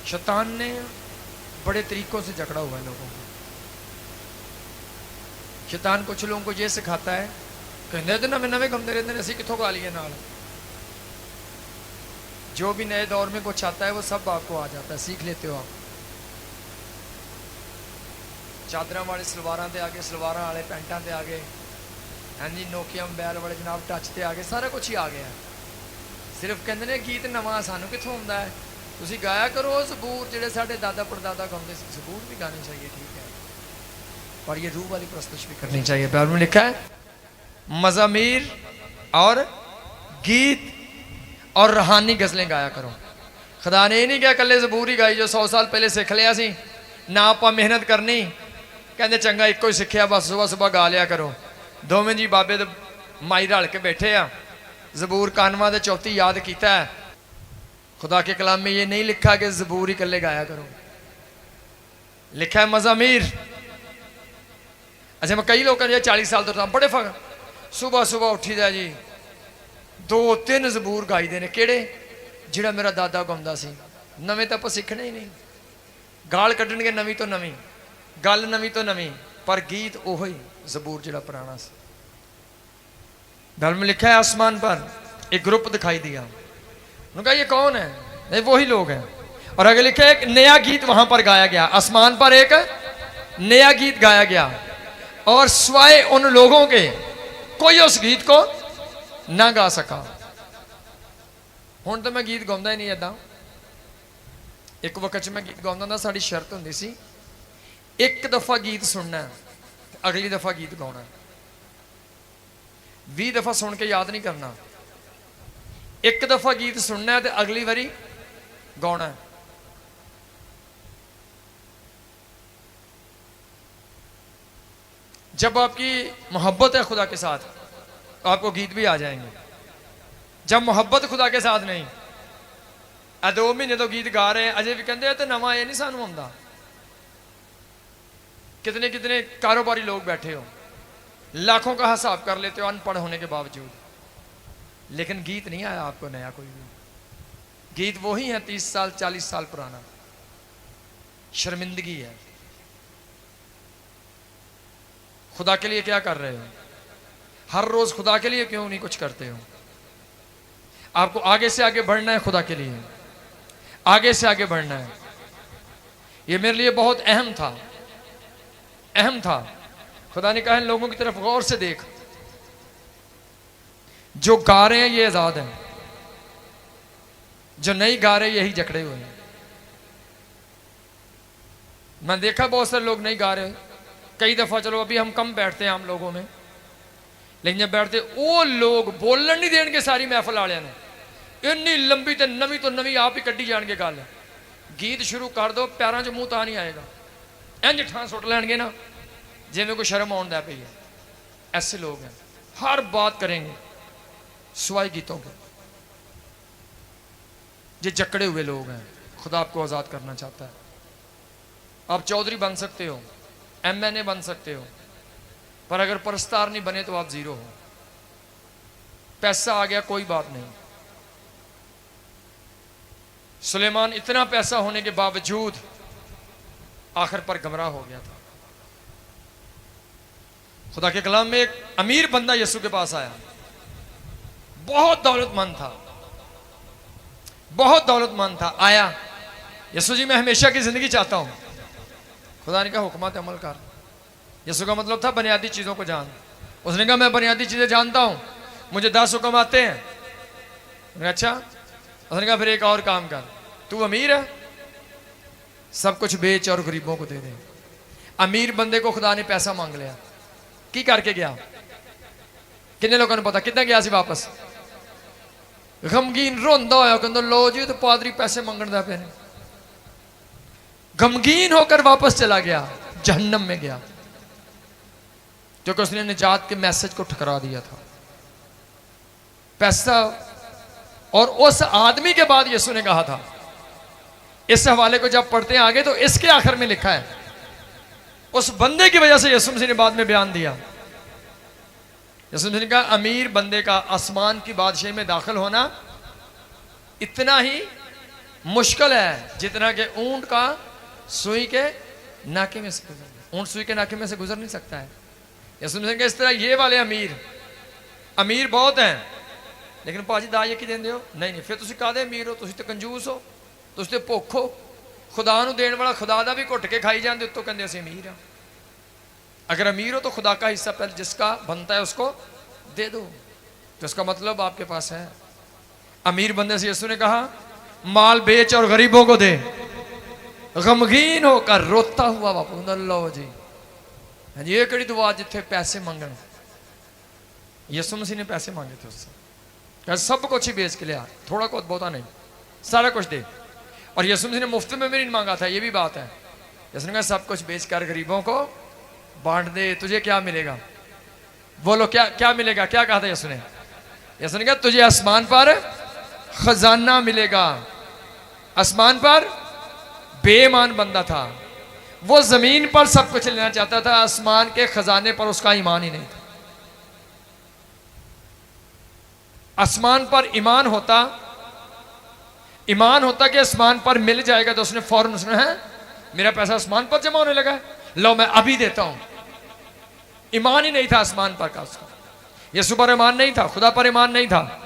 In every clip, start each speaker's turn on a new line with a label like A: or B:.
A: शैतान ने बड़े तरीकों से जकड़ा हुआ है लोगों को। शैतान कुछ लोगों को ये सिखाता है, कहते तो नवे नवे गमते रहते असी कितों गा लिए नाल। जो भी नए दौर में कुछ आता है वो सब आपको आ जाता है, सीख लेते हो आप। चादर वाले सलवार से आ गए, सलवार वाले पैंटा से आ गए, हाँ जी नोकिया मोबाइल वाले जनाब टच से आ गए, सारा कुछ ही आ गया। सिर्फ कहते ने गीत नवा सानू कितों आंदा है, तुसी गाया करो सबूर जिहड़े साडे दादा परदादा गाते सी। सबूर भी गाने चाहिए, ठीक है, पर ये रूह वाली प्रस्तुति भी करनी चाहिए। बाइबल में लिखा है मज़ामीर और गीत और रूहानी गज़लें गाया करो। खुदा ने ये नहीं कहा कल्ले ज़बूर ही गाई जो 100 साल पहले सीख लिया सी, ना आप मेहनत करनी, कहते चंगा एको ही सीखिया बस सुबह सुबह गा लिया करो। दोवें जी बाबे तो माई रल के बैठे आ, ज़बूर कानवा दे चौथी याद किया है। खुदा के कलाम में ये नहीं लिखा कि ज़बूर ही कल्ले गाया करो, लिखा है मज़ामीर। अच्छा मैं कई लोग 40 साल तो बड़े फक सुबह सुबह उठी दा जी 2-3 ज़बूर गाई दे ने, केड़े जिहड़ा मेरा दादा गाउंदा सी। नवे तो आप सीखने ही नहीं, गाल कड्ढणगे नवी तो नवी, गल नवी तो नवी, पर गीत ओह ही ज़बूर जिहड़ा पुराना सी। धर्म में लिखा है आसमान पर एक ग्रुप दिखाई दिया, उन्होंने कहा ये कौन है? नहीं वही लोग हैं। और आगे लिखा है एक नया गीत वहां पर गाया गया, आसमान पर एक नया गीत गाया गया और सिवाय उन लोगों के कोई उस गीत को ना गा सका। हुण तो मैं गीत गाउंदा ही नहीं ऐदा, एक वक्त मैं गीत गाउंदा था, साड़ी शर्त हुंदी सी एक दफा गीत सुनना अगली दफा गीत गाउना, 20 दफा सुन के याद नहीं करना। एक दफा गीत सुनना है तो अगली बारी गाना है। जब आपकी मोहब्बत है खुदा के साथ तो आपको गीत भी आ जाएंगे। जब मोहब्बत खुदा के साथ नहीं, 2 महीने तो गीत गा रहे हैं अजय भी कहते तो नवा ये नहीं सानू आंदा। कितने कितने कारोबारी लोग बैठे हो, लाखों का हिसाब कर लेते हो अनपढ़ होने के बावजूद, लेकिन गीत नहीं आया आपको नया कोई भी। गीत वही है 30 साल 40 साल पुराना। शर्मिंदगी है। खुदा के लिए क्या कर रहे हो? हर रोज खुदा के लिए क्यों नहीं कुछ करते हो? आपको आगे से आगे बढ़ना है, खुदा के लिए आगे से आगे बढ़ना है। यह मेरे लिए बहुत अहम था, अहम था। खुदा ने कहा इन लोगों की तरफ गौर से देख, जो गा रहे हैं ये आजाद हैं, जो नहीं गा रहे यही जकड़े हुए हैं। मैं देखा बहुत सारे लोग नहीं गा रहे, कई दफा चलो अभी हम कम बैठते हैं आम लोगों में, लेकिन जब बैठते वो लोग बोलन नहीं देंगे सारी महफिल वाले ने, इन्नी लंबी तो नवी आप ही कड्डी जाएंगे गल। गीत शुरू कर दो पैरों च मुंह ता नहीं आएगा, इंज ठां सुट लैणगे ना जिवें कोई शर्म आउंदा पई है। ऐसे लोग हैं, हर बात करेंगे सिवाय गीतों के। ये जकड़े हुए लोग हैं। खुदा आपको आज़ाद करना चाहता है। आप चौधरी बन सकते हो, MNA बन सकते हो, पर अगर परस्तार नहीं बने तो आप जीरो हो। पैसा आ गया कोई बात नहीं। सुलेमान इतना पैसा होने के बावजूद आखिर पर गमराह हो गया था। खुदा के कलाम में एक अमीर बंदा यीशु के पास आया, बहुत दौलतमंद था, बहुत दौलतमंद था। आया, यीशु जी मैं हमेशा की जिंदगी चाहता हूं। खुदा ने कहा हुक्मात अमल कर। यीशु का मतलब था बुनियादी चीजों को जान। उसने कहा मैं बुनियादी चीजें जानता हूं, मुझे 10 हुक्म आते हैं। अच्छा, उसने कहा फिर एक और काम कर, तू अमीर है, सब कुछ बेच और गरीबों को दे दे। अमीर बंदे को खुदा ने पैसा मांग लिया, की करके गया? कितने लोगों ने पता कितना गया सी वापस? गमगीन रोंदा होया, कहंदा लो जी तो पादरी पैसे मंगण दा पे ने। गमगीन होकर वापस चला गया, जहन्नम में गया, क्योंकि उसने निजात के मैसेज को ठुकरा दिया था। पैसा। और उस आदमी के बाद यीशु ने कहा था, इस हवाले को जब पढ़ते हैं आगे तो इसके आखिर में लिखा है, उस बंदे की वजह से यीशु मसीह ने बाद में बयान दिया। यीशु मसीह ने कहा अमीर बंदे का आसमान की बादशाही में दाखिल होना इतना ही मुश्किल है जितना कि ऊंट का सुई के नाके में से गुजरना। ऊंट सुई के नाके में से गुजर नहीं सकता है। या समझेंगे इस तरह ये वाले अमीर बहुत हैं, लेकिन भाजी दा ये की देंगे हो नहीं फिर तुम कादे अमीर हो, तुम तो कंजूस हो, तुम तो भुख हो। खुदा नूं देण वाला खुदा दा भी घुट के खाई जाते, उत्तों कहते असीं अमीर हाँ। अगर अमीर हो तो खुदा का हिस्सा पहले जिसका बनता है उसको दे दो, तो इसका मतलब आपके पास है। अमीर बंदे से यीशु ने कहा माल बेच और गरीबों को दे, गमगीन होकर रोता हुआ वापस। लो जी ये कड़ी दुआ जिथे पैसे मंगन, यीशु मसीह ने पैसे मांगे थे उससे, कहा सब कुछ ही बेच के लिया, थोड़ा कुछ बहुता नहीं, सारा कुछ दे। और यीशु मसीह ने मुफ्त में भी नहीं मांगा था, ये भी बात है। यीशु ने कहा सब कुछ बेच कर गरीबों को बांट दे, तुझे क्या मिलेगा। बोलो क्या क्या मिलेगा, क्या कहा था यीशु ने? यीशु ने कहा तुझे आसमान पर खजाना मिलेगा। आसमान पर बेईमान बंदा था, वो जमीन पर सब कुछ लेना चाहता था, आसमान के खजाने पर उसका ईमान ही नहीं था। आसमान पर ईमान होता कि आसमान पर मिल जाएगा, तो उसने फौरन सुना है मेरा पैसा आसमान पर जमा होने लगा है, लो मैं अभी देता हूं। ईमान ही नहीं था आसमान पर का उसका, यीशु पर ईमान नहीं था, खुदा पर ईमान नहीं था।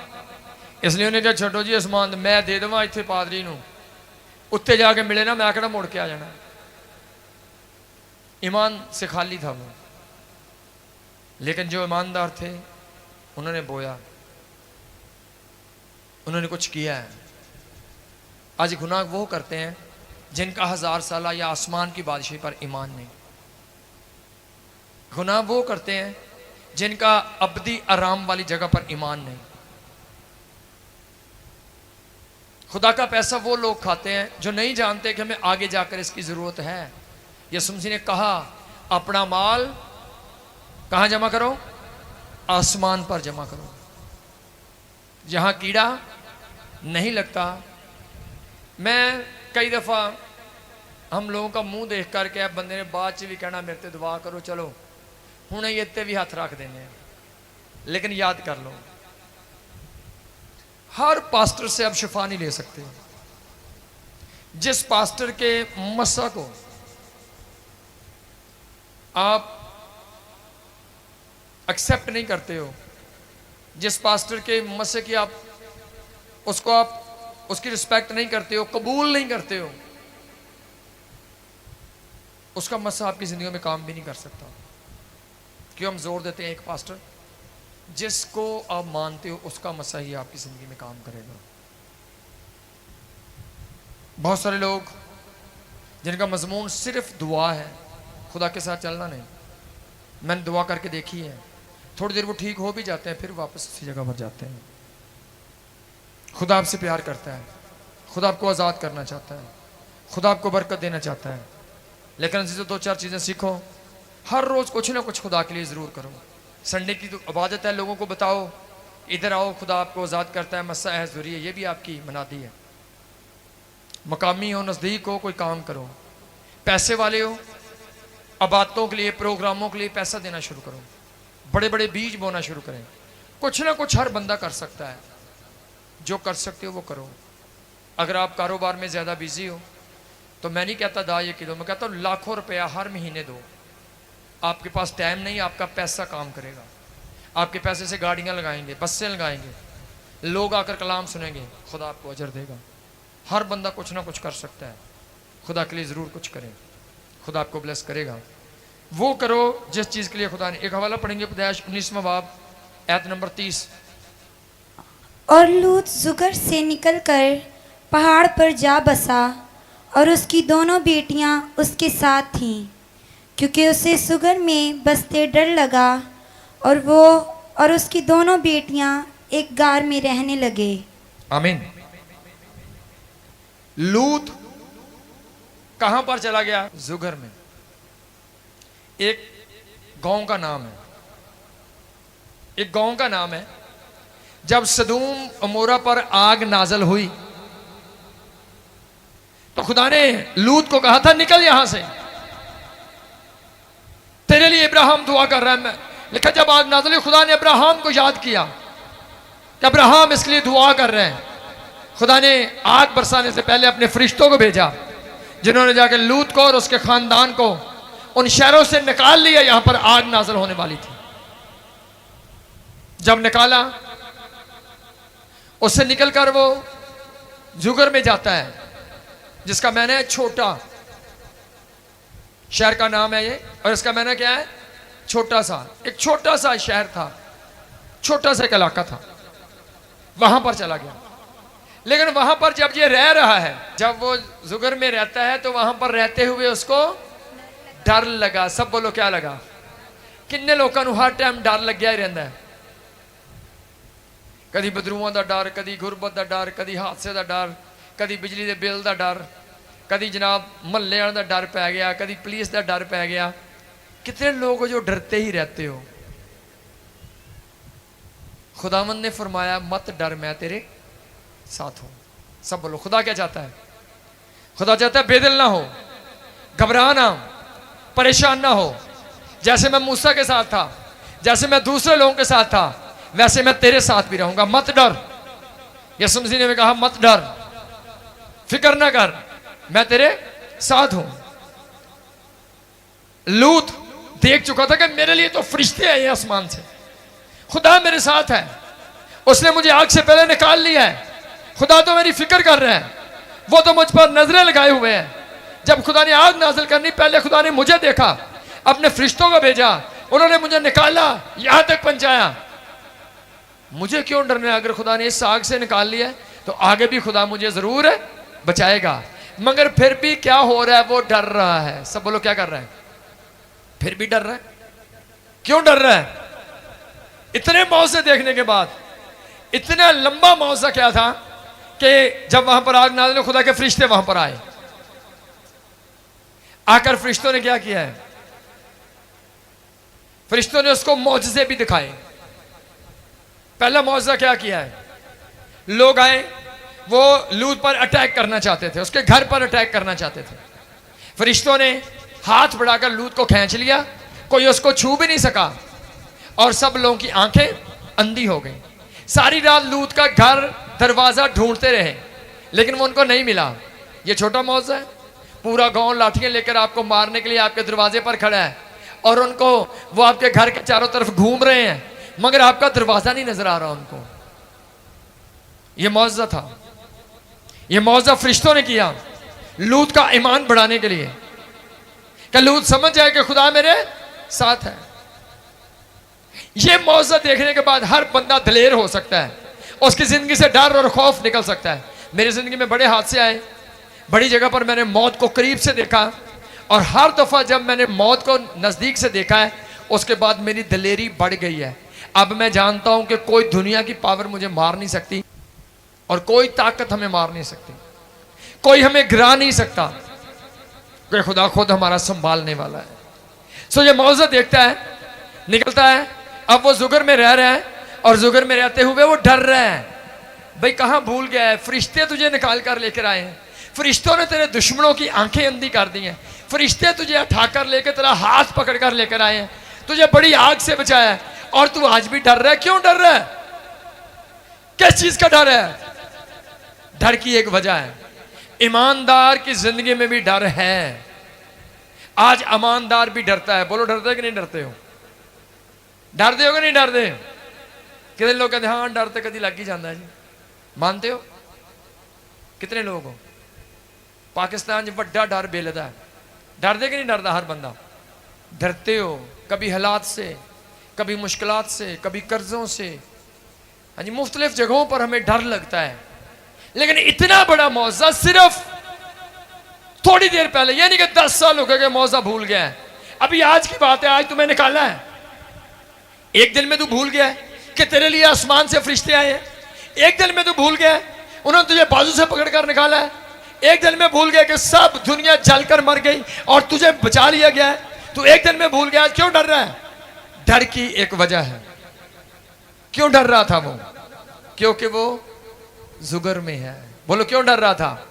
A: इसलिए उन्हें कहा छोटो जी आसमान मैं दे देवा इतने पादरी नूं, उत्ते जाके मिले ना मैं आखना मुड़ के आ जाना। ईमान से खाली था वो, लेकिन जो ईमानदार थे उन्होंने बोया, उन्होंने कुछ किया है। आज गुनाह वो करते हैं जिनका 1000 साल या आसमान की बादशाही पर ईमान नहीं। गुनाह वो करते हैं जिनका अबदी आराम वाली जगह पर ईमान नहीं। खुदा का पैसा वो लोग खाते हैं जो नहीं जानते कि हमें आगे जाकर इसकी जरूरत है। यीशु मसीह ने कहा अपना माल कहां जमा करो? आसमान पर जमा करो, जहां कीड़ा नहीं लगता। मैं कई दफा हम लोगों का मुंह देख करके अब बंदे ने बाद च भी कहना मेरे ते दुआ करो, चलो हुणे ये ते भी हाथ रख देने, लेकिन याद कर लो हर पास्टर से आप शिफा नहीं ले सकते। जिस पास्टर के मसा को आप एक्सेप्ट नहीं करते हो, जिस पास्टर के मसे की आप उसकी रिस्पेक्ट नहीं करते हो, कबूल नहीं करते हो, उसका मसा आपकी जिंदगी में काम भी नहीं कर सकता। क्यों हम जोर देते हैं एक पास्टर जिसको आप मानते हो उसका मसा ही आपकी जिंदगी में काम करेगा। बहुत सारे लोग जिनका मजमून सिर्फ दुआ है, खुदा के साथ चलना नहीं। मैंने दुआ करके देखी है, थोड़ी देर वो ठीक हो भी जाते हैं, फिर वापस उसी जगह पर जाते हैं। खुदा आपसे प्यार करता है, खुदा आपको आज़ाद करना चाहता है, खुदा आपको बरकत देना चाहता है। लेकिन इसी 2-4 चीज़ें सीखो, हर रोज़ कुछ ना कुछ खुदा के लिए ज़रूर करो। संडे की तो इबादत है, लोगों को बताओ इधर आओ, खुदा आपको आज़ाद करता है, मस्सा है, ज़रूरी है, ये भी आपकी मनादी है। मकामी हो, नज़दीक हो, कोई काम करो। पैसे वाले हो, इबादतों के लिए, प्रोग्रामों के लिए पैसा देना शुरू करो, बड़े बड़े बीज बोना शुरू करें। कुछ ना कुछ हर बंदा कर सकता है, जो कर सकते हो वो करो। अगर आप कारोबार में ज़्यादा बिजी हो तो मैं नहीं कहता दा ये कि दो, मैं कहता हूँ लाखों रुपया हर महीने दो। आपके पास टाइम नहीं, आपका पैसा काम करेगा। आपके पैसे से गाड़ियाँ लगाएंगे, बसें लगाएंगे, लोग आकर कलाम सुनेंगे, खुदा आपको अजर देगा। हर बंदा कुछ ना कुछ कर सकता है, खुदा के लिए ज़रूर कुछ करें, खुदा आपको ब्लेस करेगा। वो करो जिस चीज़ के लिए खुदा ने। एक हवाला पढ़ेंगे, उपदेश 19वां बाब आयत नंबर 30।
B: और लूत जुगर से निकलकर पहाड़ पर जा बसा और उसकी दोनों बेटियां उसके साथ थीं, क्योंकि उसे सुगर में बसते डर लगा, और वो और उसकी दोनों बेटियां एक गार में रहने लगे।
A: आमीन। लूत कहां पर चला गया? जुगर में। एक गांव का नाम है, एक गांव का नाम है। जब सदूम अमोरा पर आग नाजल हुई तो खुदा ने लूत को कहा था निकल यहां से, तेरे लिए इब्राहिम दुआ कर रहा है। मैं लिखा जब आग नाजल हुई, खुदा ने अब्राहम को याद किया कि अब्राहम इसके लिए दुआ कर रहे हैं। खुदा ने आग बरसाने से पहले अपने फरिश्तों को भेजा, जिन्होंने जाकर लूत को और उसके खानदान को उन शहरों से निकाल लिया। यहां पर आग नाज़िल होने वाली थी। जब निकाला, उससे निकलकर वो जुगर में जाता है, जिसका मैंने है छोटा। शहर का नाम है ये, और इसका मैंने क्या है? छोटा सा। एक छोटा सा शहर था, छोटा सा एक इलाका था, वहां पर चला गया। लेकिन वहां पर जब ये रह रहा है, जब वो जुगर में रहता है, तो वहां पर रहते हुए उसको डर लगा। सब बोलो क्या लगा? किन्ने लोगों को हर टाइम डर लग गया ही रहता है। कदी बदरूआं का डर, कदी गुरबत का डर, कदी हादसे का डर, कदी बिजली के बिल का डर, कदी जनाब महल्ले वालों का डर पै गया, कदी पुलिस का डर पै गया। कितने लोग हो जो डरते ही रहते हो। खुदावंद ने फरमाया मत डर, मैं तेरे साथ हूं। सब बोलो खुदा क्या चाहता है? खुदा चाहता है बेदिल ना हो, घबरा ना, परेशान ना हो। जैसे मैं मूसा के साथ था, जैसे मैं दूसरे लोगों के साथ था, वैसे मैं तेरे साथ भी रहूंगा। मत डर। यीशु मसीह ने कहा मत डर, फिक्र ना कर, मैं तेरे साथ हूं। लूत देख चुका था कि मेरे लिए तो फरिश्ते आए हैं आसमान से, खुदा मेरे साथ है, उसने मुझे आग से पहले निकाल लिया है। खुदा तो मेरी फिक्र कर रहे हैं, वो तो मुझ पर नजरें लगाए हुए हैं। जब खुदा ने आग नाजिल करनी, पहले खुदा ने मुझे देखा, अपने फरिश्तों को भेजा, उन्होंने मुझे निकाला, यहां तक पहुंचाया। मुझे क्यों डरना है? अगर खुदा ने इस आग से निकाल लिया तो आगे भी खुदा मुझे जरूर बचाएगा। मगर फिर भी क्या हो रहा है? वो डर रहा है। सब बोलो क्या कर रहा है? फिर भी डर रहा है। क्यों डर रहा है? इतने मौजे देखने के बाद, इतना लंबा मौजा क्या था कि जब वहां पर आग नाज़िल, खुदा के फरिश्ते वहां पर आए। आकर फरिश्तों ने क्या किया है? फरिश्तों ने उसको मौजज़े भी दिखाए। पहला मौजा क्या किया है? लोग आए, वो लूत पर अटैक करना चाहते थे, उसके घर पर अटैक करना चाहते थे। फरिश्तों ने हाथ बढ़ाकर लूत को खींच लिया, कोई उसको छू भी नहीं सका, और सब लोगों की आंखें अंधी हो गई। सारी रात लूत का घर दरवाजा ढूंढते रहे, लेकिन वो उनको नहीं मिला। ये छोटा मौजा है, पूरा गांव लाठियां लेकर आपको मारने के लिए आपके दरवाजे पर खड़ा है, और उनको वो आपके घर के चारों तरफ घूम रहे हैं, मगर आपका दरवाजा नहीं नजर आ रहा उनको। ये मौजा था, ये मौजा फरिश्तों ने किया लूत का ईमान बढ़ाने के लिए, कि लूत समझ जाए कि खुदा मेरे साथ है। ये मौजा देखने के बाद हर बंदा दलेर हो सकता है, उसकी जिंदगी से डर और खौफ निकल सकता है। मेरी जिंदगी में बड़े हादसे आए, बड़ी जगह पर मैंने मौत को करीब से देखा, और हर दफा जब मैंने मौत को नजदीक से देखा है, उसके बाद मेरी दलेरी बढ़ गई है। अब मैं जानता हूं कि कोई दुनिया की पावर मुझे मार नहीं सकती, और कोई ताकत हमें मार नहीं सकती, कोई हमें गिरा नहीं सकता, कि खुदा खुद हमारा संभालने वाला है। सो ये मौजा देखता है, निकलता है। अब वो जुगर में रह रहा है, और जुगर में रहते हुए वो डर रहा है। भाई कहां भूल गया है? फरिश्ते तुझे निकाल कर लेकर आए हैं, फरिश्तों ने तेरे दुश्मनों की आंखें अंधी कर दी हैं, फरिश्ते तुझे उठाकर लेकर तेरा हाथ पकड़कर लेकर आए हैं, तुझे बड़ी आग से बचाया है, और तू आज भी डर रहा है। क्यों डर रहा है? किस चीज का डर है? डर की एक वजह है, ईमानदार की जिंदगी में भी डर है। आज ईमानदार भी डरता है। बोलो डरते कि नहीं डरते हो? डरते हो कि नहीं डरते? कितने लोग कहते हाँ डरते कभी लग ही जाता है जी। मानते हो? कितने लोग हो? पाकिस्तान बड़ा डर बेलदा है। डरते कि नहीं डरता हर बंदा? डरते हो, कभी हालात से, कभी मुश्किलात से, कभी कर्जों से। हाँ जी, मुख्तलिफ जगहों पर हमें डर लगता है। लेकिन इतना बड़ा मौजा सिर्फ थोड़ी देर पहले, यानी कि 10 साल हो गए मौजा भूल गया है। अभी आज की बात है, आज तुम्हें निकाला है। एक दिन में तू भूल गया है कि तेरे लिए आसमान से फरिश्ते आए हैं। एक दिन में तू भूल गया है उन्होंने तुझे बाजू से पकड़कर निकाला है। एक दिन में भूल गया कि सब दुनिया जलकर मर गई और तुझे बचा लिया गया है। तू एक दिन में भूल गया। क्यों डर रहा है? डर की एक वजह है। क्यों डर रहा था वो? क्योंकि वो जुगर में है। बोलो क्यों डर रहा था?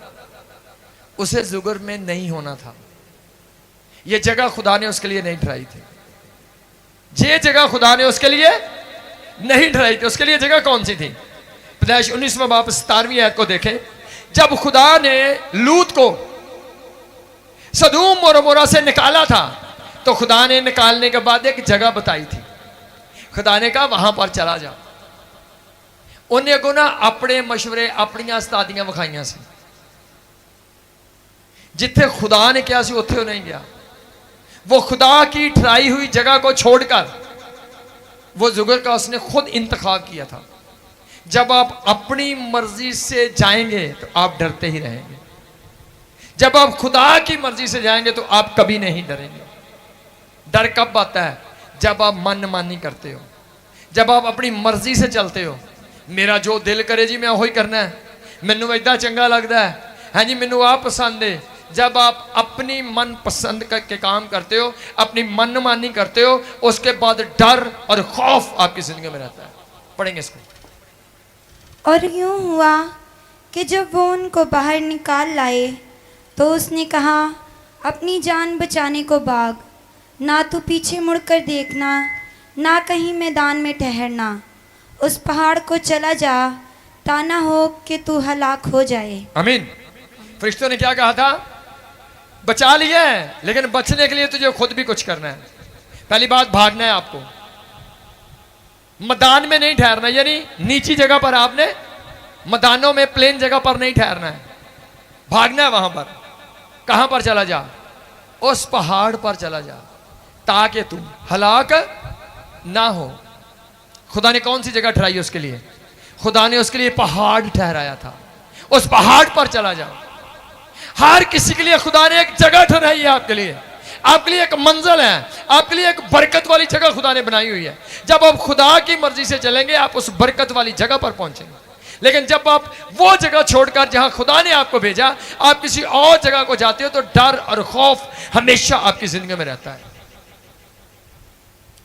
A: उसे जुगर में नहीं होना था। ये जगह खुदा ने उसके लिए नहीं ठहराई थी। ये जगह खुदा ने उसके लिए नहीं ठहराई थी। उसके लिए जगह कौन सी थी? पैदाइश 19वां बाब 17वीं आयत को देखें। जब खुदा ने लूत को सदूम और अमोरा से निकाला था तो खुदा ने निकालने के बाद एक जगह बताई थी। खुदा ने कहा वहां पर चला जा। उन्हें अगों ना अपने मशवरे अपनियां उस्तादियां विखाइयां सी। जिथे खुदा ने कहा सी उत्थे वो नहीं गया। वो खुदा की ठहराई हुई जगह को छोड़कर वो जुगर का उसने खुद इंतखाब किया था। जब आप अपनी मर्जी से जाएंगे तो आप डरते ही रहेंगे। जब आप खुदा की मर्जी से जाएंगे तो आप कभी नहीं डरेंगे। डर कब आता है? जब आप मनमानी करते हो, जब आप अपनी मर्जी से चलते हो। मेरा जो दिल करे जी मैं वही करना है, मैनू इदा चंगा लगता है, हाँ जी मैनू आ पसंद है। जब आप अपनी मन पसंद के काम करते हो, अपनी मनमानी करते हो, उसके बाद डर और खौफ आपकी जिंदगी में रहता है। पढ़ेंगे इसको।
B: और यूं हुआ कि जब वो उनको बाहर निकाल लाए तो उसने कहा, अपनी जान बचाने को भाग, ना तो पीछे मुड़कर देखना, ना कहीं मैदान में ठहरना। उस पहाड़ को चला जा, ताना हो कि तू हलाक हो जाए।
A: आमीन। फरिश्तों ने क्या कहा था? बचा लिया है, लेकिन बचने के लिए तुझे खुद भी कुछ करना है। पहली बात, भागना है आपको। मैदान में नहीं ठहरना, यानी नीची जगह पर आपने, मैदानों में प्लेन जगह पर नहीं ठहरना है, भागना है वहां पर। कहां पर चला जा? उस पहाड़ पर चला जा, ताकि तुम हलाक ना हो। खुदा ने कौन सी जगह ठहराई उसके लिए? खुदा ने उसके लिए पहाड़ ठहराया था। उस पहाड़ पर चला जा। हर किसी के लिए खुदा ने एक जगह ठहराई है। आपके लिए एक मंजिल है, आपके लिए एक बरकत वाली जगह खुदा ने बनाई हुई है। जब आप खुदा की मर्जी से चलेंगे आप उस बरकत वाली जगह पर पहुंचेंगे। लेकिन जब आप वो जगह छोड़कर जहां खुदा ने आपको भेजा आप किसी और जगह को जाते हो तो डर और खौफ हमेशा आपकी जिंदगी में रहता है।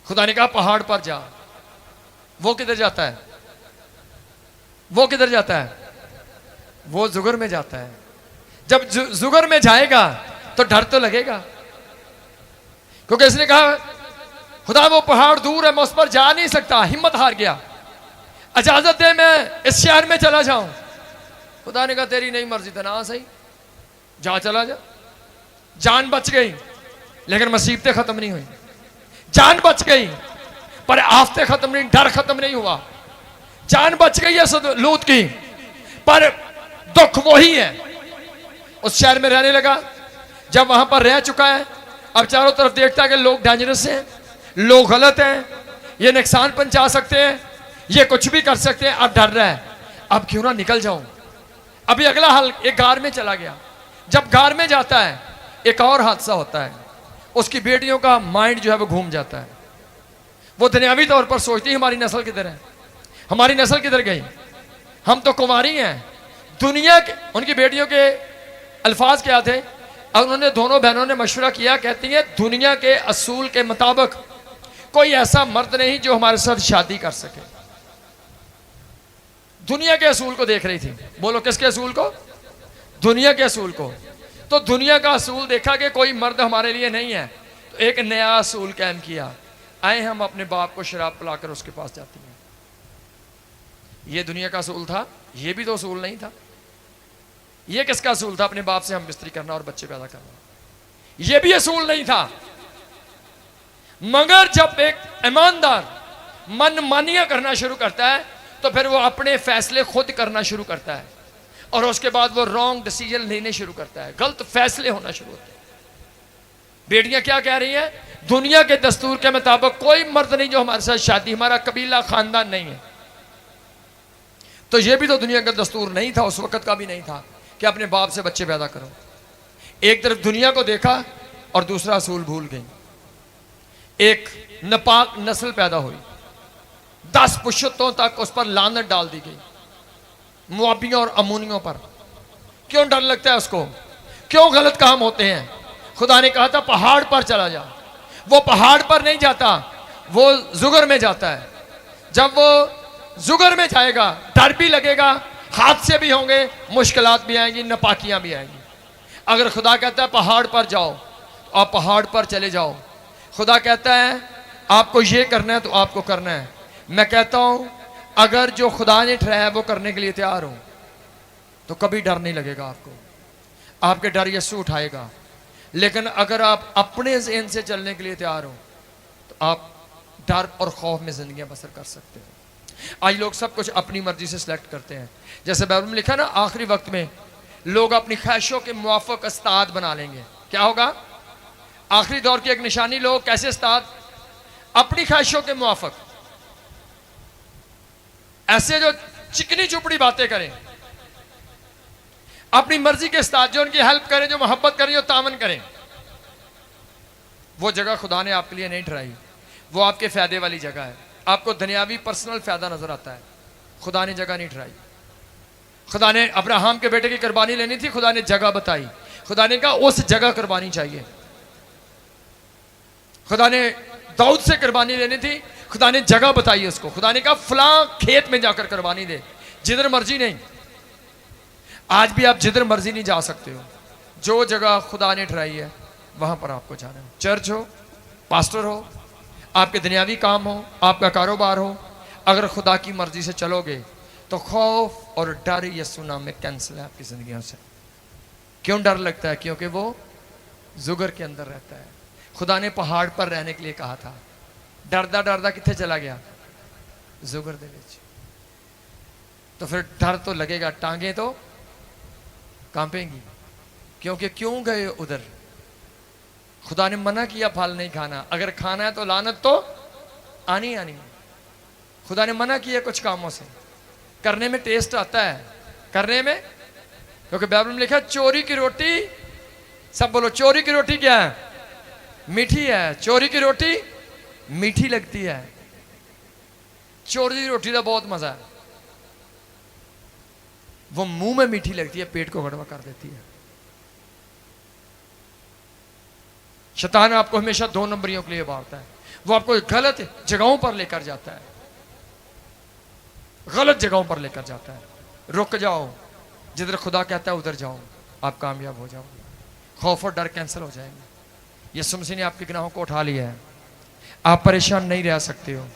A: खुदा ने कहा पहाड़ पर जा। वो किधर जाता है? वो किधर जाता है? वो जुगर में जाता है। जब जुगर में जाएगा तो डर तो लगेगा, क्योंकि इसने कहा खुदा वो पहाड़ दूर है, मैं उस पर जा नहीं सकता। हिम्मत हार गया। इजाजत दे मैं इस शहर में चला जाऊं। खुदा ने कहा तेरी नहीं मर्जी तो ना सही, जा चला जा। जान बच गई लेकिन मुसीबतें खत्म नहीं हुई। जान बच गई पर आफतें खत्म नहीं, डर खत्म नहीं हुआ। जान बच गई है लूत की पर दुख वही है। उस शहर में रहने लगा। जब वहां पर रह चुका है अब चारों तरफ देखता है कि लोग डेंजरस हैं, लोग गलत हैं, ये नुकसान पहुंचा सकते हैं, ये कुछ भी कर सकते हैं। अब डर रहा है, अब क्यों ना निकल जाऊं। अभी अगला हाल, एक गार में चला गया। जब गार में जाता है एक और हादसा होता है। उसकी बेटियों का माइंड जो है वो घूम जाता है। वो दुनियावी तौर पर सोचती है हमारी नस्ल किधर है, हमारी नस्ल किधर गई, हम तो कुंवारी हैं। दुनिया के, उनकी बेटियों के अल्फाज क्या थे? अब उन्होंने दोनों बहनों ने मशवरा किया, कहती हैं दुनिया के असूल के मुताबिक कोई ऐसा मर्द नहीं जो हमारे साथ शादी कर सके। दुनिया के असूल को देख रही थी। बोलो किसके असूल को? दुनिया के असूल को। तो दुनिया का असूल देखा कि कोई मर्द हमारे लिए नहीं है, तो एक नया असूल कायम किया, आए हम अपने बाप को शराब पिलाकर उसके पास जाती हैं। ये दुनिया का असूल था, ये भी तो असूल नहीं था। ये किसका असूल था? अपने बाप से हम बिस्तरी करना और बच्चे पैदा करना। ये भी असूल नहीं था। मगर जब एक ईमानदार मनमानियां करना शुरू करता है तो फिर वो अपने फैसले खुद करना शुरू करता है और उसके बाद वो रॉन्ग डिसीजन लेने शुरू करता है, गलत फैसले होना शुरू होते हैं। बेटियां क्या कह रही हैं? दुनिया के दस्तूर के मुताबिक कोई मर्द नहीं जो हमारे साथ शादी, हमारा कबीला खानदान नहीं है। तो ये भी तो दुनिया का दस्तूर नहीं था, उस वक्त का भी नहीं था कि अपने बाप से बच्चे पैदा करो। एक तरफ दुनिया को देखा और दूसरा असूल भूल गई। एक नापाक नस्ल पैदा हुई, 10 पुश्तों तक उस पर लानत डाल दी गई, मुआबियों और अमूनियों पर। क्यों डर लगता है उसको? क्यों गलत काम होते हैं? खुदा ने कहा था पहाड़ पर चला जा। वो पहाड़ पर नहीं जाता, वो जुगर में जाता है। जब वो जुगर में जाएगा डर भी लगेगा, हादसे भी होंगे, मुश्किलात भी आएंगी, नापाकियां भी आएंगी। अगर खुदा कहता है पहाड़ पर जाओ तो आप पहाड़ पर चले जाओ। खुदा कहता है आपको ये करना है तो आपको करना है। मैं कहता हूं अगर जो खुदा ने ठहराया वो करने के लिए तैयार हो तो कभी डर नहीं लगेगा आपको, आपके डर यीशु उठाएगा। लेकिन अगर आप अपने ज़हन से चलने के लिए तैयार हो तो आप डर और खौफ में जिंदगी बसर कर सकते हो। आज लोग सब कुछ अपनी मर्जी से सिलेक्ट करते हैं। जैसे बाइबल में लिखा ना, आखिरी वक्त में लोग अपनी ख्वाहिशों के मुआफिक उस्ताद बना लेंगे। क्या होगा? आखिरी दौर की एक निशानी, लोग कैसे उस्ताद? अपनी ख्वाहिशों के मुआफिक, ऐसे जो चिकनी चुपड़ी बातें करें, अपनी मर्जी के उस्ताद, जो उनकी हेल्प करें, जो मोहब्बत करें, जो तामन करें। वो जगह खुदा ने आपके लिए नहीं ठहराई, वो आपके फायदे वाली जगह है। आपको दुनियावी पर्सनल फायदा नजर आता है, खुदा ने जगह नहीं ठहराई। खुदा ने अब्राहम के बेटे की कुर्बानी लेनी थी, खुदा ने जगह बताई। खुदा ने कहा उस जगह कुर्बानी चाहिए। खुदा ने दाऊद से कुर्बानी लेनी थी, खुदा ने जगह बताई उसको। खुदा ने कहा फलां खेत में जाकर कुर्बानी दे, जिधर मर्जी नहीं। आज भी आप जिधर मर्जी नहीं जा सकते हो, जो जगह खुदा ने ठहराई है वहां पर आपको जाना है। चर्च हो, पास्टर हो, आपके दुनियावी काम हो, आपका कारोबार हो, अगर खुदा की मर्जी से चलोगे तो खौफ और डर यीशु नाम में कैंसिल है आपकी जिंदगियों से। क्यों डर लगता है? क्योंकि वो जुगर के अंदर रहता है। खुदा ने पहाड़ पर रहने के लिए कहा था, डरदा डरदा कितने चला गया? जुगर दे विच। तो फिर डर तो लगेगा, टांगे तो कांपेंगी, क्योंकि क्यों गए उधर? खुदा ने मना किया फल नहीं खाना, अगर खाना है तो लानत तो आनी आनी। खुदा ने मना किया कुछ कामों से, करने में टेस्ट आता है, करने में, क्योंकि बाइबल में लिखा चोरी की रोटी, सब बोलो चोरी की रोटी क्या है? मीठी है। चोरी की रोटी मीठी लगती है। चोरी की रोटी का बहुत मजा है, वो मुंह में मीठी लगती है, पेट को कड़वा कर देती है। शैतान आपको हमेशा दो नंबरियों के लिए बांटता है। वो आपको गलत जगहों पर लेकर जाता है, गलत जगहों पर लेकर जाता है। रुक जाओ, जिधर खुदा कहता है उधर जाओ, आप कामयाब हो जाओगे। खौफ और डर कैंसिल हो जाएंगे। यीशु मसीह ने आपके गुनाहों को उठा लिया है। आप परेशान नहीं रह सकते हो,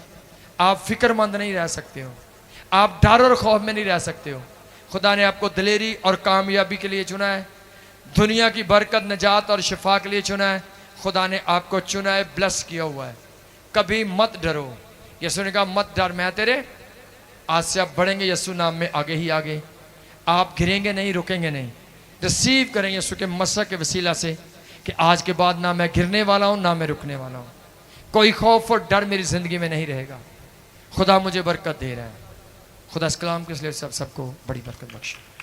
A: आप फिक्रमंद नहीं रह सकते हो, आप डर और खौफ में नहीं रह सकते हो। खुदा ने आपको दिलेरी और कामयाबी के लिए चुना है, दुनिया की बरकत, निजात और शिफा के लिए चुना है। खुदा ने आपको चुना है, ब्लेस किया हुआ है। कभी मत डरो। यीशु ने कहा मत डर, मैं तेरे, आज से आप बढ़ेंगे यीशु नाम में आगे ही आगे। आप गिरेंगे नहीं, रुकेंगे नहीं। रिसीव करेंगे यीशु के मसक के वसीला से कि आज के बाद ना मैं गिरने वाला हूं, ना मैं रुकने वाला हूं। कोई खौफ और डर मेरी जिंदगी में नहीं रहेगा। खुदा मुझे बरकत दे रहा है। खुदा इस कलाम के इसलिए सबको बड़ी बरकत बख्शे।